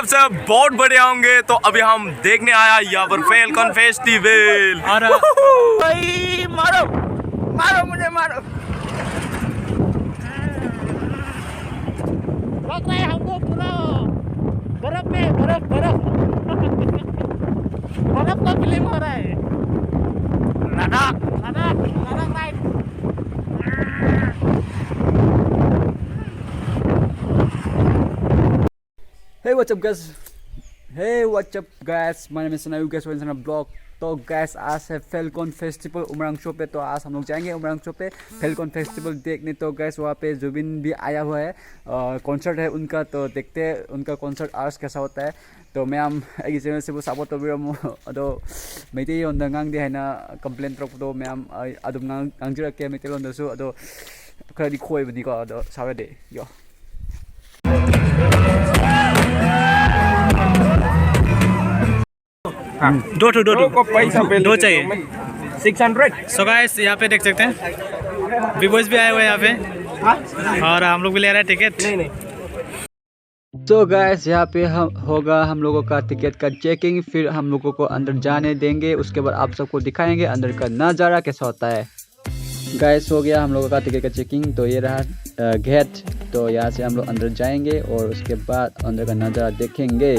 आप सब बहुत बढ़िया होंगे। तो अभी हम देखने आया यहाँ पर फैल्कन फेस्टिवल। भाई मारो मारो मुझे मारो। लग रहा है हमको पूरा बर्फ में बर्फ बर्फ बर्फ का फिल्म हो रहा है। Ladakh Ladakh Ladakh ride. Hey, what's up guys? Hey, what's up guys? My name is Sanayu guys, welcome to blog. तो गैस आज है फैल्कन फेस्टिवल उमरांचो पे। तो आज हम लोग जाएंगे उमरांचो पे फैल्कन फेस्टिवल देखने। तो गैस वहाँ पे जुबिन भी आया हुआ है, कॉन्सर्ट है उनका। तो देखते हैं उनका कॉन्सर्ट आज कैसा होता है। तो मैम अगी चैनल से सपोर्ट तौबिरमो अदो मैतैलोंदा ngang दे हाइना कंप्लेन तौरक्पदो मैम अदुम ngangjirake मैतैलोंदासु अदो खरदि खोइबनिको अदो सावदे यो। दो चाहिए 600। सो गाइस यहाँ पे देख सकते हैं विवोज भी आए हुए हैं यहाँ पे और हम लोग भी ले रहे हैं टिकट। तो गैस यहाँ पे होगा हम लोगों का टिकट का चेकिंग, फिर हम लोगों को अंदर जाने देंगे। उसके बाद आप सबको दिखाएंगे अंदर का नज़ारा कैसा होता है। गैस हो गया हम लोगों का टिकट का चेकिंग। तो ये रहा गेट। तो यहाँ से हम लोग अंदर जाएंगे और उसके बाद अंदर का नज़ारा देखेंगे।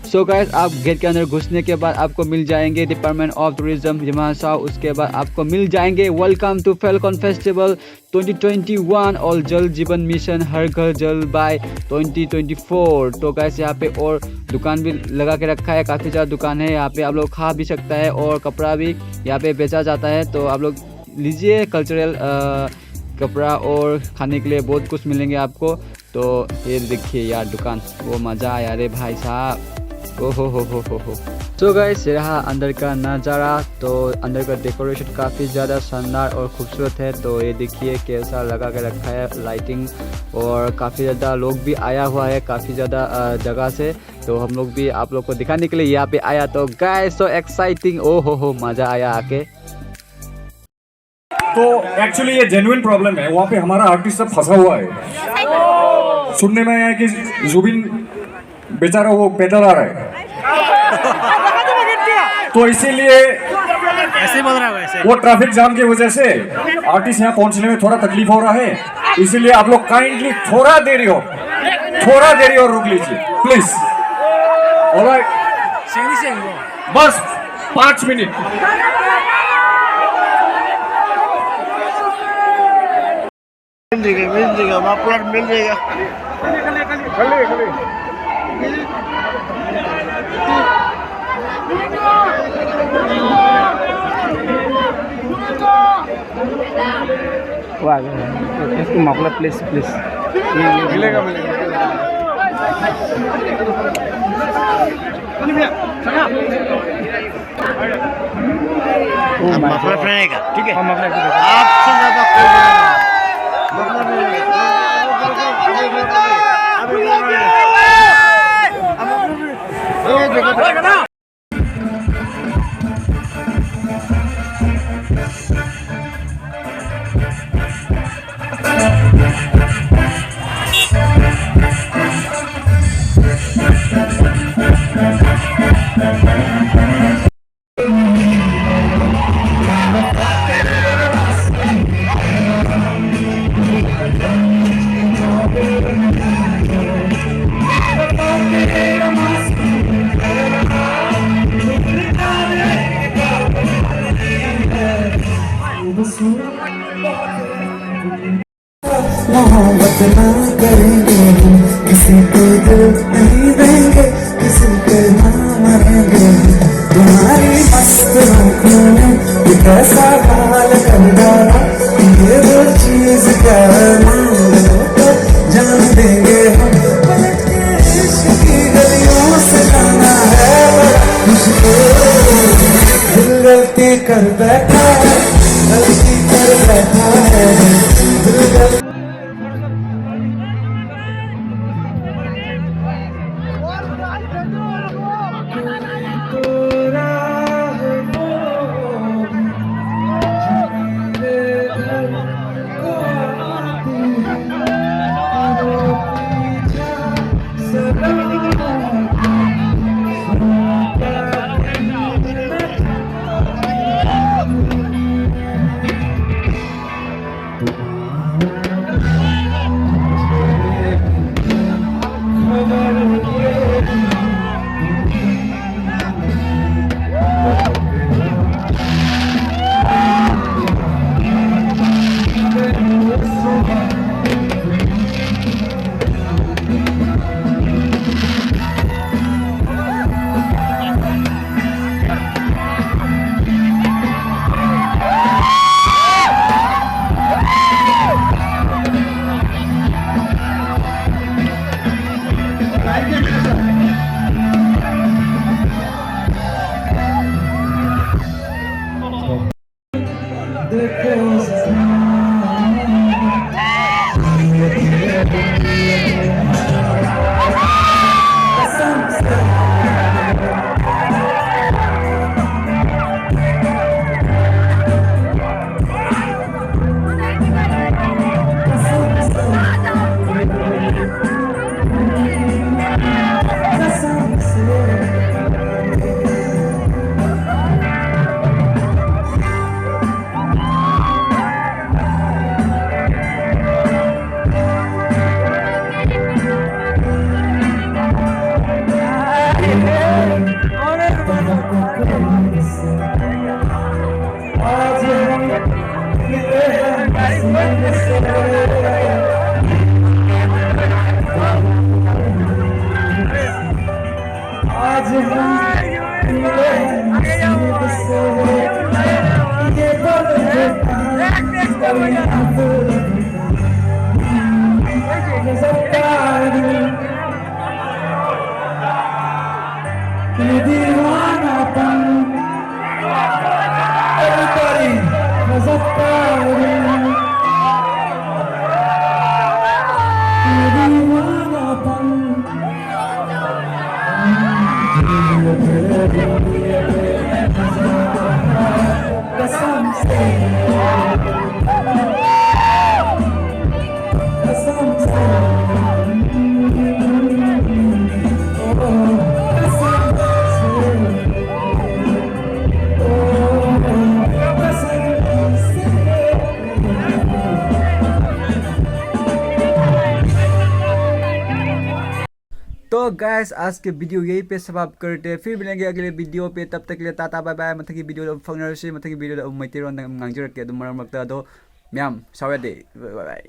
सो गैस आप गेट के अंदर घुसने के बाद आपको मिल जाएंगे डिपार्टमेंट ऑफ टूरिज्म जिमासा। उसके बाद आपको मिल जाएंगे वेलकम टू फैल्कन फेस्टिवल 2021 और जल जीवन मिशन हर घर जल बाय 2024। तो गैस यहाँ पे और दुकान भी लगा के रखा है, काफ़ी ज़्यादा दुकान है यहाँ पे। आप लोग खा भी सकता है और कपड़ा भी यहाँ पे बेचा जाता है। तो आप लोग लीजिए, कल्चरल कपड़ा और खाने के लिए बहुत कुछ मिलेंगे आपको। तो ये देखिए यार दुकान, वो मज़ा आया रे भाई साहब। ओ हो। तो गाइस ये रहा अंदर का नज़ारा। तो अंदर का डेकोरेशन काफ़ी ज़्यादा शानदार और खूबसूरत है। तो ये देखिए कैसा लगा के रखा है लाइटिंग, और काफ़ी ज़्यादा लोग भी आया हुआ है काफ़ी ज़्यादा जगह से। तो हम लोग भी आप लोग को दिखाने के लिए यहाँ पे आया। तो गाइस सो एक्साइटिंग, ओ हो मज़ा आया आके। तो एक्चुअली ये जेन्युइन प्रॉब्लम है, वहाँ पे हमारा आर्टिस्ट सब फंसा हुआ है। सुनने में आया है कि जुबिन बेचारा वो पैदल आ रहा है, तो इसीलिए ऐसे बोल रहा है ऐसे। वो ट्रैफिक जाम की वजह से आर्टिस्ट यहाँ पहुँचने में थोड़ा तकलीफ हो रहा है। इसीलिए आप लोग काइंडली थोड़ा देरी और रुक लीजिए प्लीज। ऑलराइट, बस 5 मिनट। मिल जाएगा मापलाट मिल जाएगा। वो आ गया इसको मापलाट प्लीज मिलेगा। मापलाट रहेगा, ठीक है। आप सुन रहा था मोहब्बत ना करेंगे, किसी को दिल नहीं देंगे, किसी पे ना मरेंगे। तुम्हारी मस्त आँखों ने ये कैसा हाल कर डाला, ये वो चीज क्या मांग लो तो जान देंगे हम। पलट के इश्क की गलियों से जाना है बड़ा मुश्किल। दिल गलती कर बैठा है, गलती कर बैठा है दिल। आज हम मिले नसीब से ये पल होता कभी ना भूलूंगा ज़फ्तारी ये दीवानापन everybody ज़फ्तारी ये दीवानापन कसम से कसम से तो गैस आज के वीडियो यही पे समाप्त करते हैं, फिर मिलेंगे अगले वीडियो पे, तब तक के लिए टाटा बाय बाय। मथकी वीडियो फंगनरसी मथकी वीडियो मैतेरोन ngangjirake adum marak makta ado myam sawade, bye bye।